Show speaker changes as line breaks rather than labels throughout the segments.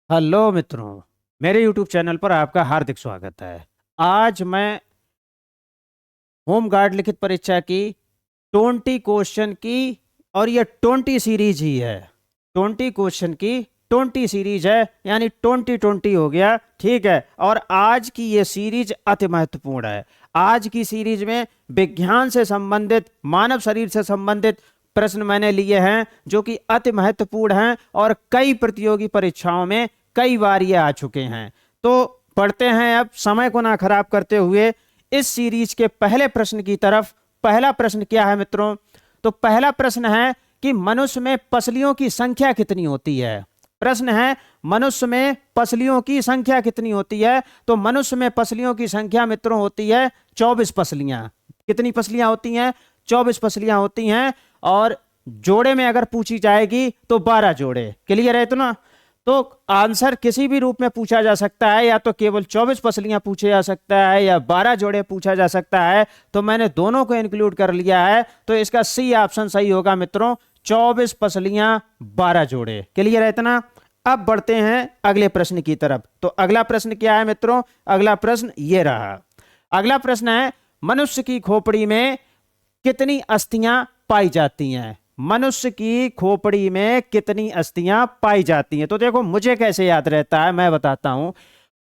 Hello मित्रों, मेरे YouTube channel पर आपका हार्दिक स्वागत है। आज मैं होम गार्ड लिखित परीक्षा की 20 क्वेश्चन की और ये 20 सीरीज ही है। 20 क्वेश्चन की 20 सीरीज है, यानी 20 हो गया। ठीक है, और आज की ये सीरीज अति महत्वपूर्ण है। आज की सीरीज में विज्ञान से संबंधित, मानव शरीर से संबंधित प्रश्न मैंने लिए हैं जो कि अति महत्वपूर्ण हैं और कई प्रतियोगी परीक्षाओं में कई बार ये आ चुके हैं। तो पढ़ते हैं अब, समय को ना खराब करते हुए इस सीरीज के पहले प्रश्न की तरफ। पहला प्रश्न क्या है मित्रों? तो पहला प्रश्न है कि मनुष्य में पसलियों की संख्या कितनी होती है। प्रश्न है, मनुष्य में पसलियों की संख्या कितनी होती है? तो मनुष्य में पसलियों की संख्या मित्रों होती है 24 पसलियां। कितनी पसलियां होती हैं? 24 पसलियां होती हैं। और जोड़े में अगर पूछी जाएगी तो 12 जोड़े। क्लियर है इतना? तो आंसर किसी भी रूप में पूछा जा सकता है, या तो केवल 24 पसलियां पूछे जा सकता है या 12 जोड़े पूछा जा सकता है। तो मैंने दोनों को इंक्लूड कर लिया है, तो इसका सी ऑप्शन सही होगा मित्रों, 24 पसलियां 12 जोड़े। क्लियर है इतना? अब बढ़ते हैं अगले प्रश्न की तरफ। तो अगला प्रश्न क्या है मित्रों? अगला प्रश्न ये रहा। अगला प्रश्न है, मनुष्य की खोपड़ी में कितनी अस्थियां पाई जाती हैं? मनुष्य की खोपड़ी में कितनी अस्थियां पाई जाती हैं? तो देखो, मुझे कैसे याद रहता है मैं बताता हूं।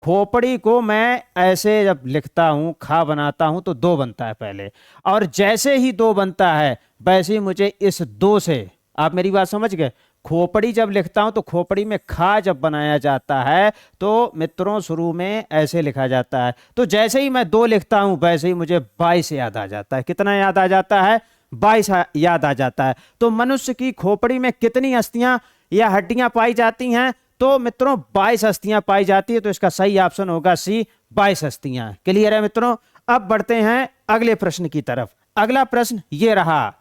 खोपड़ी को मैं ऐसे जब लिखता हूं, खा बनाता हूं तो 2 बनता है पहले, और जैसे ही 2 बनता है वैसे ही मुझे इस 2 से, आप मेरी बात समझ गए, खोपड़ी जब लिखता हूं तो खोपड़ी में खा जब बनाया जाता है तो मित्रों शुरू में ऐसे लिखा जाता है। तो जैसे ही मैं 2 लिखता हूं वैसे ही मुझे 22 याद आ जाता है। कितना याद आ जाता है? 22 याद आ जाता है। तो मनुष्य की खोपड़ी में कितनी अस्थियां या हड्डियां पाई जाती हैं? तो मित्रों 22 अस्थियां पाई जाती है। तो इसका सही ऑप्शन होगा सी, 22 अस्थियां। क्लियर है मित्रों? अब बढ़ते हैं अगले प्रश्न की तरफ। अगला प्रश्न ये रहा,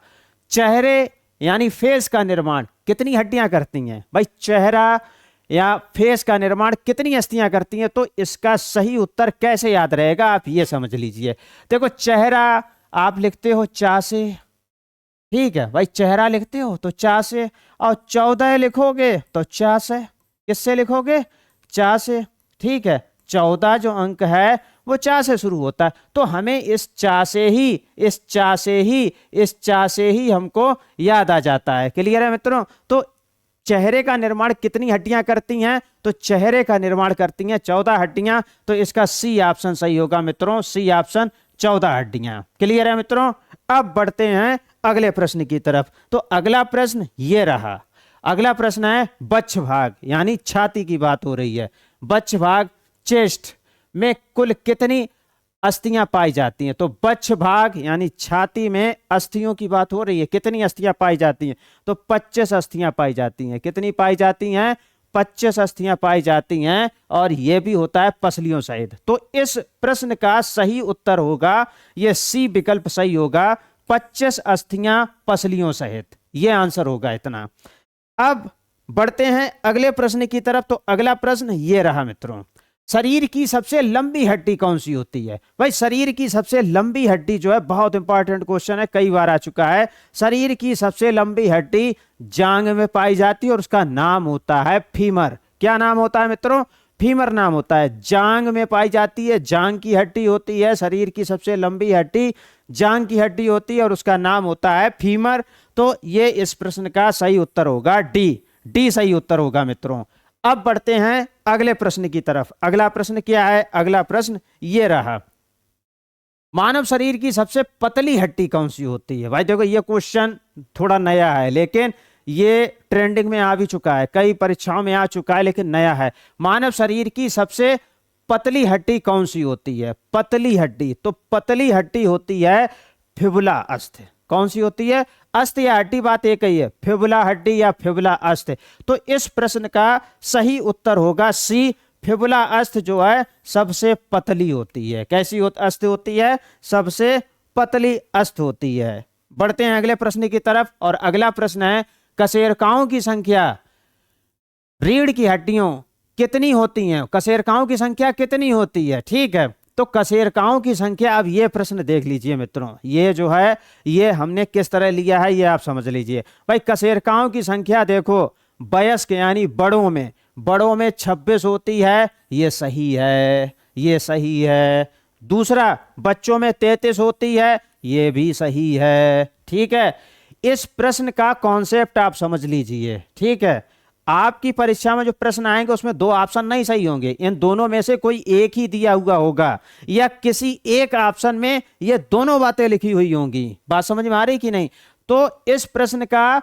चेहरे यानी फेस का निर्माण कितनी हड्डियां करती हैं? भाई, चेहरा या फेस का निर्माण कितनी अस्थियां करती हैं? तो इसका सही उत्तर कैसे याद रहेगा आप ये समझ लीजिए। देखो, चेहरा आप लिखते हो चा से, ठीक है भाई, चेहरा लिखते हो तो चा से, और 14 लिखोगे तो चा से। किससे लिखोगे? चा से। ठीक है, 14 जो अंक है वो चा से शुरू होता है। तो हमें इस चा से ही, इस चा से ही, इस चा से ही हमको याद आ जाता है। क्लियर है मित्रों? तो चेहरे का निर्माण कितनी हड्डियां करती हैं? तो चेहरे का निर्माण करती हैं 14 हड्डियां। तो इसका सी ऑप्शन सही होगा मित्रों, सी ऑप्शन 14 हड्डियां। क्लियर है मित्रों? अब बढ़ते हैं अगले प्रश्न की तरफ। तो अगला प्रश्न ये रहा। अगला प्रश्न है, वक्ष भाग यानी छाती की बात हो रही है। वक्ष भाग, चेस्ट में कुल कितनी अस्थियां पाई जाती हैं? तो वक्ष भाग यानी छाती में अस्थियों की बात हो रही है। कितनी अस्थियां पाई जाती हैं? तो 25 अस्थियां पाई जाती हैं। कितनी पाई जाती हैं? 25 अस्थियां पाई जाती हैं, और यह भी होता है पसलियों सहित। तो इस प्रश्न का सही उत्तर होगा, यह सी विकल्प सही होगा, 25 अस्थियां पसलियों सहित। यह आंसर होगा इतना। अब बढ़ते हैं अगले प्रश्न की तरफ। तो अगला प्रश्न यह रहा मित्रों, शरीर की सबसे लंबी हड्डी कौन सी होती है? भाई, शरीर की सबसे लंबी हड्डी जो है, बहुत इंपॉर्टेंट क्वेश्चन है, कई बार आ चुका है। शरीर की सबसे लंबी हड्डी जांग में पाई जाती है और उसका नाम होता है फीमर। क्या नाम होता है मित्रों? फीमर नाम होता है। जांग में पाई जाती है, जांग की हड्डी होती है। शरीर की सबसे लंबी हड्डी जांग की हड्डी होती है और उसका नाम होता है फीमर। तो ये इस प्रश्न का सही उत्तर होगा डी। डी सही उत्तर होगा मित्रों। अब बढ़ते हैं अगले प्रश्न की तरफ। अगला प्रश्न क्या है? अगला प्रश्न ये रहा, मानव शरीर की सबसे पतली हड्डी कौन सी होती है? भाई देखो, ये क्वेश्चन थोड़ा नया है, लेकिन ये ट्रेंडिंग में आ भी चुका है, कई परीक्षाओं में आ चुका है, लेकिन नया है। मानव शरीर की सबसे पतली हड्डी कौन सी होती है? पतली हड्डी, तो पतली हड्डी होती है फिबुला अस्थ। कौन सी होती है? अस्थ या हड्डी, बात एक ही है, फिबुला हड्डी या फिबुला अस्थ। तो इस प्रश्न का सही उत्तर होगा सी, फिबुला अस्थ जो है सबसे पतली होती है। कैसी अस्थ होती है? सबसे पतली अस्थ होती है। बढ़ते हैं अगले प्रश्न की तरफ, और अगला प्रश्न है, कशेरुकाओं की संख्या रीढ़ की हड्डियों कितनी होती हैं? कशेरुकाओं की संख्या कितनी होती है? ठीक है, तो कशेरुकाओं की संख्या, अब ये प्रश्न देख लीजिए मित्रों, ये जो है ये हमने किस तरह लिया है ये आप समझ लीजिए। भाई, कशेरुकाओं की संख्या देखो, वयस्क यानी बड़ों में, बड़ों में 26 होती है, ये सही है, ये सही है। दूसरा, बच्चों में 33 होती है, ये भी सही है। ठीक है, इस प्रश्न का कॉन्सेप्ट आप समझ लीजिए। ठीक है, आपकी परीक्षा में जो प्रश्न आएंगे उसमें दो ऑप्शन नहीं सही होंगे, इन दोनों में से कोई एक ही दिया हुआ होगा, या किसी एक ऑप्शन में ये दोनों बातें लिखी हुई होंगी। बात समझ में आ रही कि नहीं? तो इस प्रश्न का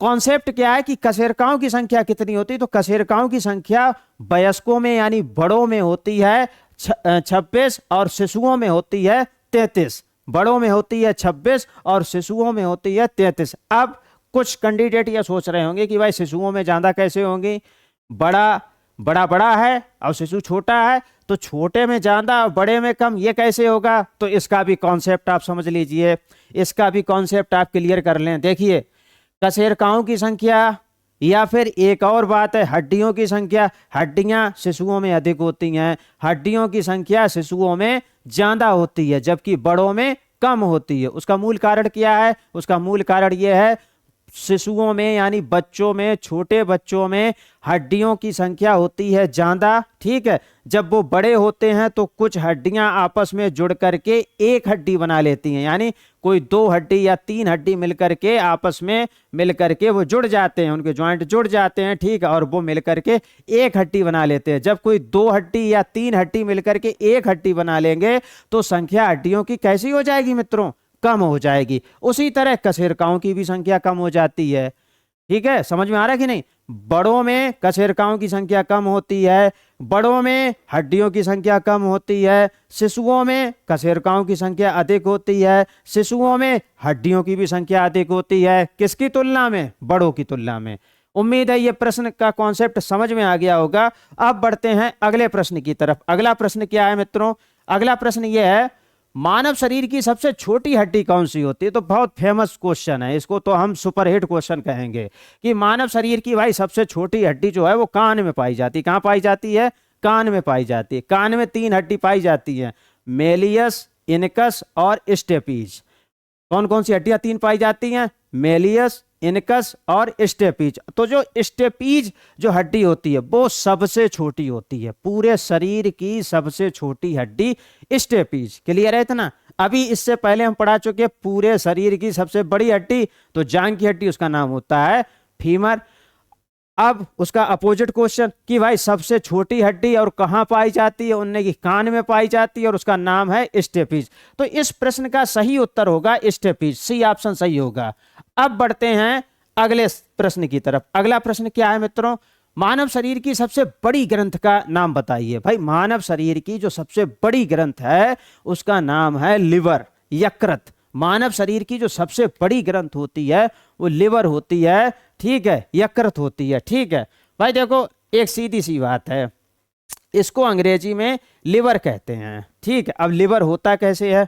कॉन्सेप्ट क्या है कि कशेरुकाओं की संख्या कितनी होती है, तो कशेरुकाओं की संख्या वयस्कों में यानी बड़ों में होती है 26 और शिशुओं में होती है 33। बड़ों में होती है 26 और शिशुओं में होती है 33। अब कुछ कैंडिडेट ये सोच रहे होंगे कि भाई शिशुओं में ज्यादा कैसे होंगी, बड़ा है और शिशु छोटा है, तो छोटे में ज्यादा और बड़े में कम, ये कैसे होगा? तो इसका भी कॉन्सेप्ट आप समझ लीजिए, इसका भी कॉन्सेप्ट आप क्लियर कर लें। देखिए, कशेरुकाओं की संख्या या फिर एक और बात है हड्डियों की संख्या। हड्डियां शिशुओं में अधिक होती हैं, हड्डियों की संख्या शिशुओं में ज्यादा होती है जबकि बड़ों में कम होती है। उसका मूल कारण क्या है? उसका मूल कारण यह है शिशुओं में यानी बच्चों में, छोटे बच्चों में हड्डियों की संख्या होती है ज्यादा। ठीक है, जब वो बड़े होते हैं तो कुछ हड्डियां आपस में जुड़ करके एक हड्डी बना लेती हैं, यानी कोई 2 हड्डी या 3 हड्डी मिलकर के आपस में मिलकर के वो जुड़ जाते हैं, उनके ज्वाइंट जुड़ जाते हैं। ठीक है, और वो मिलकर के एक हड्डी बना लेते हैं। जब कोई 2 हड्डी या 3 हड्डी मिलकर के एक हड्डी बना लेंगे तो संख्या हड्डियों की कैसी हो जाएगी मित्रों? कम हो जाएगी। उसी तरह कशेरुकाओं की भी संख्या कम हो जाती है। ठीक है, समझ में आ रहा है कि नहीं? बड़ों में कशेरुकाओं की संख्या कम होती है, बड़ों में हड्डियों की संख्या कम होती है, शिशुओं में कशेरुकाओं की संख्या अधिक होती है, शिशुओं में हड्डियों की भी संख्या अधिक होती है। किसकी तुलना में? बड़ों की तुलना में। उम्मीद है ये प्रश्न का कॉन्सेप्ट समझ में आ गया होगा। अब बढ़ते हैं अगले प्रश्न की तरफ। अगला प्रश्न क्या है मित्रों? अगला प्रश्न यह है, मानव शरीर की सबसे छोटी हड्डी कौन सी होती है? तो बहुत फेमस क्वेश्चन है, इसको तो हम सुपरहिट क्वेश्चन कहेंगे कि मानव शरीर की भाई सबसे छोटी हड्डी जो है वो कान में पाई जाती है। कहां पाई जाती है? कान में पाई जाती है। कान में 3 हड्डी पाई जाती है, मेलियस, इनकस और स्टेपीज। कौन कौन सी हड्डियां 3 पाई जाती हैं? मेलियस, इनकस और स्टेपीज। तो जो स्टेपीज जो हड्डी होती है वो सबसे छोटी होती है, पूरे शरीर की सबसे छोटी हड्डी स्टेपीज। क्लियर है इतना? अभी इससे पहले हम पढ़ा चुके पूरे शरीर की सबसे बड़ी हड्डी, तो जांघ की हड्डी, उसका नाम होता है फीमर। अब उसका अपोजिट क्वेश्चन कि भाई सबसे छोटी हड्डी और कहां पाई जाती है? उनने की कान में पाई जाती है और उसका नाम है स्टेपीज। तो इस प्रश्न का सही उत्तर होगा स्टेपीज, सी ऑप्शन सही होगा। अब बढ़ते हैं अगले प्रश्न की तरफ। अगला प्रश्न क्या है मित्रों? मानव शरीर की सबसे बड़ी ग्रंथ का नाम बताइए। भाई मानव शरीर की जो सबसे बड़ी ग्रंथ है उसका नाम है लिवर, यकृत। मानव शरीर की जो सबसे बड़ी ग्रंथ होती है वो लिवर होती है। ठीक है, यकृत होती है। ठीक है भाई, देखो एक सीधी सी बात है, इसको अंग्रेजी में लिवर कहते हैं। ठीक है, अब लिवर होता कैसे है?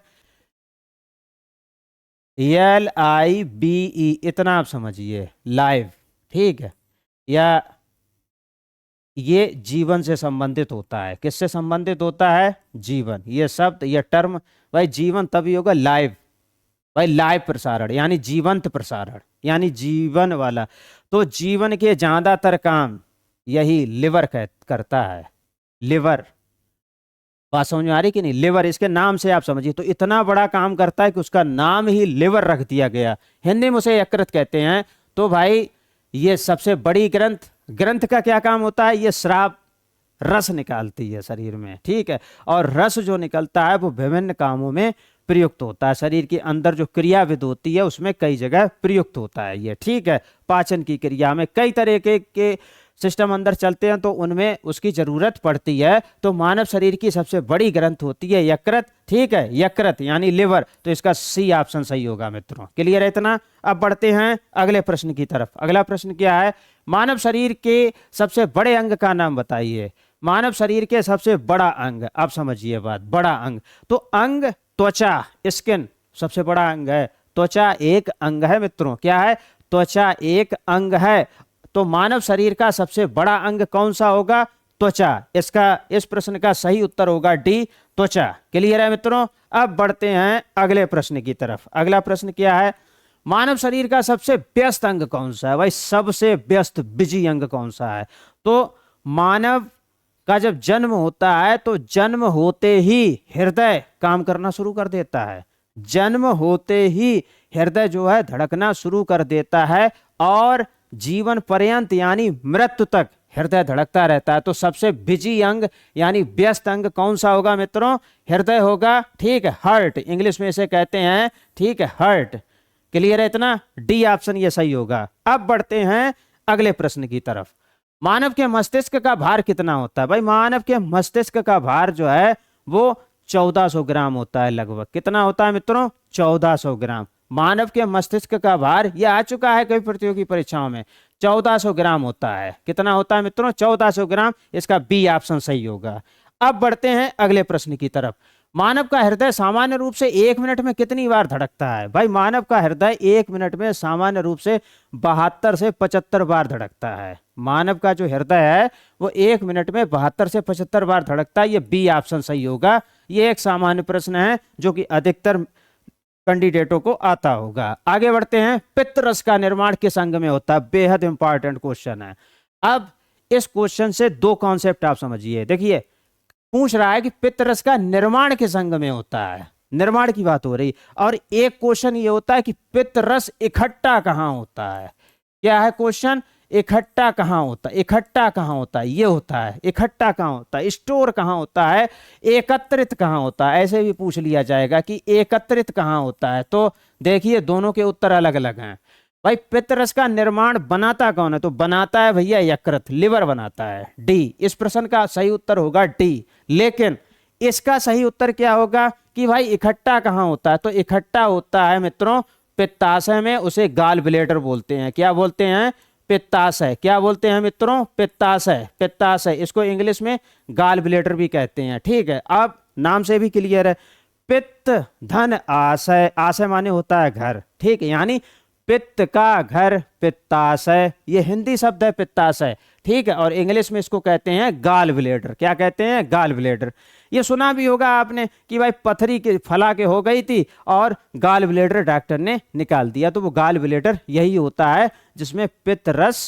LIVE, इतना आप समझिए, लाइव। ठीक है, या ये जीवन से संबंधित होता है। किससे संबंधित होता है? जीवन। ये शब्द, ये टर्म भाई जीवन तभी होगा लाइव, भाई लाइव प्रसारण यानी जीवंत प्रसारण यानी जीवन वाला। तो जीवन के ज्यादातर काम यही लिवर करता है। लिवर, बात समझ में आ रही कि नहीं? लिवर, इसके नाम से आप समझिए, तो इतना बड़ा काम करता है कि उसका नाम ही लिवर रख दिया गया। हिंदी में उसे यकृत कहते हैं। तो भाई ये सबसे बड़ी ग्रंथ, ग्रंथ का क्या काम होता है? ये स्राव, रस निकालती है शरीर में। ठीक है, और रस जो निकलता है वो विभिन्न कामों में प्रयुक्त होता है। शरीर के अंदर जो क्रियाविध होती है उसमें कई जगह प्रयुक्त होता है ये। ठीक है, पाचन की क्रिया में कई तरह के सिस्टम अंदर चलते हैं तो उनमें उसकी जरूरत पड़ती है। तो मानव शरीर की सबसे बड़ी ग्रंथ होती है यकृत। ठीक है, यकृत यानी लिवर, तो इसका सी ऑप्शन सही होगा मित्रों। क्लियर है इतना? अब बढ़ते हैं अगले प्रश्न की तरफ। अगला प्रश्न क्या है? मानव शरीर के सबसे बड़े अंग का नाम बताइए। मानव शरीर के सबसे बड़ा अंग, आप समझिए बात, बड़ा अंग। तो अंग त्वचा, स्किन सबसे बड़ा अंग है। त्वचा एक अंग है मित्रों। क्या है? त्वचा एक अंग है। तो मानव शरीर का सबसे बड़ा अंग कौन सा होगा? त्वचा। इसका, इस प्रश्न का सही उत्तर होगा डी, त्वचा। क्लियर है मित्रों? अब बढ़ते हैं अगले प्रश्न की तरफ। अगला प्रश्न क्या है? मानव शरीर का सबसे व्यस्त अंग कौन सा है? भाई सबसे व्यस्त, बिजी अंग कौन सा है? तो मानव का जब जन्म होता है तो जन्म होते ही हृदय काम करना शुरू कर देता है। जन्म होते ही हृदय जो है धड़कना शुरू कर देता है और जीवन पर्यंत यानी मृत्यु तक हृदय धड़कता रहता है। तो सबसे बिजी अंग यानी व्यस्त अंग कौन सा होगा मित्रों? हृदय होगा। ठीक है, हार्ट इंग्लिश में इसे कहते हैं। ठीक है, हार्ट। क्लियर है इतना? डी ऑप्शन ये सही होगा। अब बढ़ते हैं अगले प्रश्न की तरफ। मानव के मस्तिष्क का भार कितना होता है? भाई मानव के मस्तिष्क का भार जो है वो 1400 ग्राम होता है लगभग। कितना होता है मित्रों? 1400 ग्राम। मानव के मस्तिष्क का भार, यह आ चुका है कई प्रतियोगी परीक्षाओं में, 1400 ग्राम होता है। कितना होता है मित्रों? 1400 ग्राम। इसका बी ऑप्शन सही होगा। अब बढ़ते हैं अगले प्रश्न की तरफ। मानव का हृदय सामान्य रूप से 1 मिनट में कितनी बार धड़कता है? भाई मानव का हृदय 1 मिनट में सामान्य रूप से 72 से 75 बार धड़कता है। मानव का जो हृदय है वो 1 मिनट में 72 से 75 बार धड़कता है। ये बी ऑप्शन सही होगा। ये एक सामान्य प्रश्न है जो कि अधिकतर कैंडिडेटों को आता होगा। आगे बढ़ते हैं। पित्त रस का निर्माण किस अंग में होता है? बेहद इंपॉर्टेंट क्वेश्चन है। अब इस क्वेश्चन से दो कॉन्सेप्ट आप समझिए। देखिए, पूछ रहा है कि पित्त रस का निर्माण किस अंग में होता है, निर्माण की बात हो रही। और एक क्वेश्चन ये होता है कि पित्त रस इकट्ठा कहाँ होता है। क्या है क्वेश्चन? इकट्ठा कहाँ होता है, इकट्ठा कहाँ होता है, ये होता है। इकट्ठा कहाँ होता है, स्टोर कहाँ होता है, एकत्रित कहाँ होता है। ऐसे भी पूछ लिया जाएगा कि एकत्रित कहाँ होता है। तो देखिए दोनों के उत्तर अलग अलग हैं। भाई पित्त रस का निर्माण बनाता कौन है? तो बनाता है भैया यकृत, लिवर बनाता है। डी। इस प्रश्न का सही उत्तर होगा डी। लेकिन इसका सही उत्तर क्या होगा कि भाई इकट्ठा कहाँ होता है? तो इकट्ठा होता है मित्रों पित्ताशय में। उसे गाल ब्लेडर बोलते हैं। क्या बोलते हैं? पित्ताशय। क्या बोलते हैं मित्रों? पित्ताशय। पित्ताशय, इसको इंग्लिश में गाल ब्लेडर भी कहते हैं। ठीक है, अब नाम से भी क्लियर है। पित्त धन आशय, आशय माने होता है घर। ठीक है, यानी पित्त का घर पित्ताशय, ये हिंदी शब्द है पित्ताशय। ठीक है, और इंग्लिश में इसको कहते हैं गाल ब्लेडर। क्या कहते हैं? Gall bladder. ये सुना भी होगा आपने कि भाई पथरी के फला के हो गई थी और गाल ब्लेडर डॉक्टर ने निकाल दिया। तो वो गाल ब्लेडर यही होता है जिसमें पित्त रस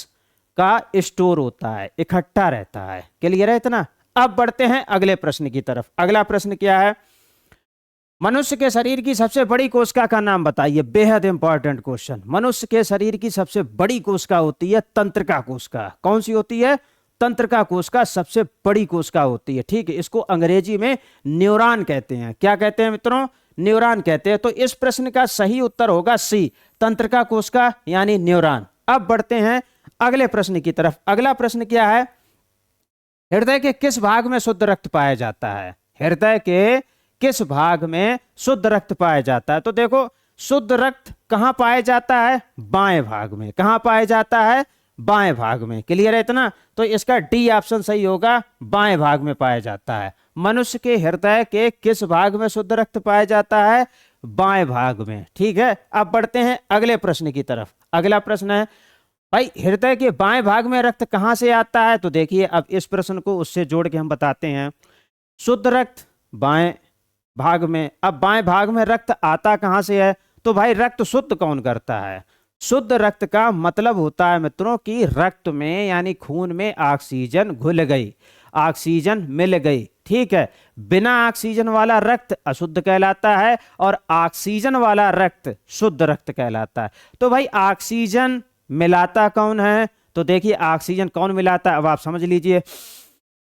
का स्टोर होता है, इकट्ठा रहता है। क्लियर है इतना? अब बढ़ते हैं अगले प्रश्न की तरफ। अगला प्रश्न क्या है? मनुष्य के शरीर की सबसे बड़ी कोशिका का नाम बताइए। बेहद इंपॉर्टेंट क्वेश्चन। मनुष्य के शरीर की सबसे बड़ी कोशिका होती है तंत्रिका कोशिका। कौन सी होती है? तंत्रिका कोशिका सबसे बड़ी कोशिका होती है। ठीक है, इसको अंग्रेजी में न्यूरॉन कहते हैं। क्या कहते हैं मित्रों? न्यूरॉन कहते हैं। तो इस प्रश्न का सही उत्तर होगा सी, तंत्रिका कोशिका यानी न्यूरॉन। अब बढ़ते हैं अगले प्रश्न की तरफ। अगला प्रश्न क्या है? हृदय के किस भाग में शुद्ध रक्त पाया जाता है? हृदय के किस भाग में शुद्ध रक्त पाया जाता है? तो देखो, शुद्ध रक्त कहां पाया जाता है? बाएं भाग में। कहां पाया जाता है? बाएं भाग में। क्लियर है इतना? तो इसका डी ऑप्शन सही होगा, बाएं भाग में पाया जाता है। मनुष्य के हृदय के किस भाग में शुद्ध रक्त पाया जाता है? बाएं भाग में। ठीक है, अब बढ़ते हैं अगले प्रश्न की तरफ। अगला प्रश्न है भाई हृदय के बाएं भाग में रक्त कहां से आता है? तो देखिए, अब इस प्रश्न को उससे जोड़ के हम बताते हैं। शुद्ध रक्त बाएं भाग में। अब बाएं भाग में रक्त आता कहां से है? तो भाई रक्त शुद्ध कौन करता है? शुद्ध रक्त का मतलब होता है मित्रों कि रक्त में यानी खून में ऑक्सीजन घुल गई, ऑक्सीजन मिल गई। ठीक है, बिना ऑक्सीजन वाला रक्त अशुद्ध कहलाता है और ऑक्सीजन वाला रक्त शुद्ध रक्त कहलाता है। तो भाई ऑक्सीजन मिलाता कौन है? तो देखिए ऑक्सीजन कौन मिलाता है, अब आप समझ लीजिए।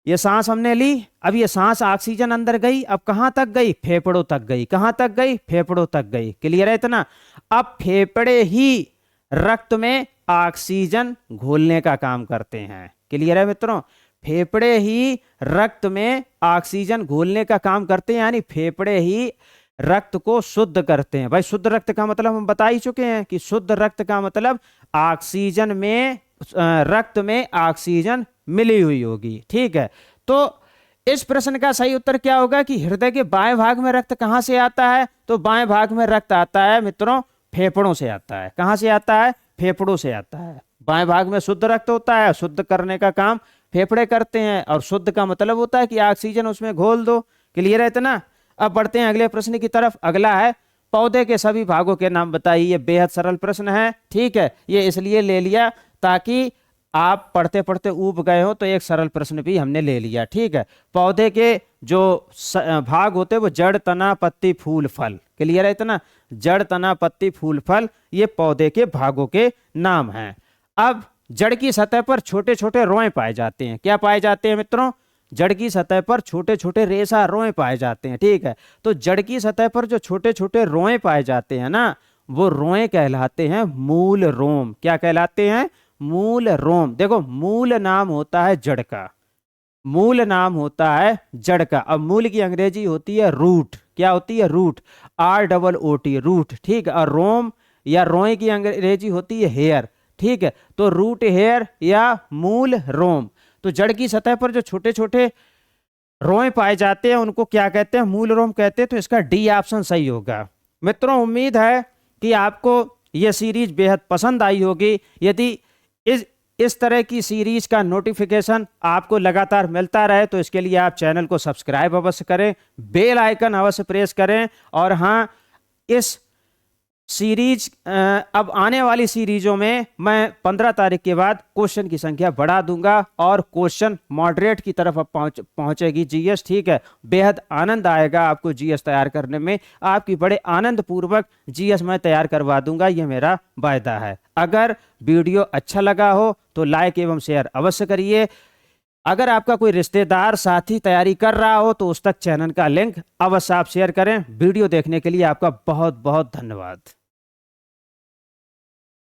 ये सांस हमने ली, अब ये सांस ऑक्सीजन अंदर गई, अब कहां तक गई? फेफड़ों तक गई। कहां तक गई? फेफड़ों तक गई। क्लियर है इतना? अब फेफड़े ही रक्त में ऑक्सीजन घोलने का काम करते हैं। क्लियर है मित्रों? फेफड़े ही रक्त में ऑक्सीजन घोलने का काम करते हैं, यानी फेफड़े ही रक्त को शुद्ध करते हैं। भाई शुद्ध रक्त का मतलब हम बता ही चुके हैं कि शुद्ध रक्त का मतलब ऑक्सीजन में, रक्त में ऑक्सीजन मिली हुई होगी। ठीक है, तो इस प्रश्न का सही उत्तर क्या होगा कि हृदय के बाएं भाग में रक्त कहां से आता है? तो बाएं भाग में रक्त आता है मित्रों फेफड़ों से आता है। कहां से आता है? फेफड़ों से आता है। बाएं भाग में शुद्ध रक्त होता है, शुद्ध करने का काम फेफड़े करते हैं, और शुद्ध का मतलब होता है कि ऑक्सीजन उसमें घोल दो। क्लियर है इतना? अब बढ़ते हैं अगले प्रश्न की तरफ। अगला है पौधे के सभी भागों के नाम बताइए। बेहद सरल प्रश्न है। ठीक है, ये इसलिए ले लिया ताकि आप पढ़ते पढ़ते ऊब गए हो तो एक सरल प्रश्न भी हमने ले लिया, ठीक है। पौधे के जो भाग होते हैं वो जड़, तना, पत्ती, फूल, फल। क्लियर है इतना? जड़, तना, पत्ती, फूल, फल, ये पौधे के भागों के नाम हैं। अब जड़ की सतह पर छोटे छोटे रोए पाए जाते हैं। क्या पाए जाते हैं मित्रों? जड़ की सतह पर छोटे छोटे रेशा रोए पाए जाते हैं, ठीक है। तो जड़ की सतह पर जो छोटे छोटे रोए पाए जाते हैं ना, वो रोए कहलाते हैं मूल रोम। क्या कहलाते हैं? मूल रोम। देखो, मूल नाम होता है जड़ का, मूल नाम होता है जड़ का। अब मूल की अंग्रेजी होती है रूट। क्या होती है? रूट, ROOT, रूट, ठीक है। और रोम या रोए की अंग्रेजी होती है हेयर, ठीक है। तो रूट हेयर या मूल रोम। तो जड़ की सतह पर जो छोटे छोटे रोए पाए जाते हैं उनको क्या कहते हैं? मूल रोम कहते हैं। तो इसका डी ऑप्शन सही होगा। मित्रों, उम्मीद है कि आपको यह सीरीज बेहद पसंद आई होगी। यदि इस तरह की सीरीज का नोटिफिकेशन आपको लगातार मिलता रहे तो इसके लिए आप चैनल को सब्सक्राइब अवश्य करें, बेल आइकन अवश्य प्रेस करें। और हाँ, इस सीरीज अब आने वाली सीरीजों में मैं 15 तारीख के बाद क्वेश्चन की संख्या बढ़ा दूंगा और क्वेश्चन मॉडरेट की तरफ अब पहुंचेगी जीएस, ठीक है। बेहद आनंद आएगा आपको जीएस तैयार करने में। आपकी बड़े आनंद पूर्वक जीएस मैं तैयार करवा दूंगा, यह मेरा वायदा है। अगर वीडियो अच्छा लगा हो तो लाइक एवं शेयर अवश्य करिए। अगर आपका कोई रिश्तेदार साथी तैयारी कर रहा हो तो उस तक चैनल का लिंक अवश्य आप शेयर करें। वीडियो देखने के लिए आपका बहुत बहुत धन्यवाद।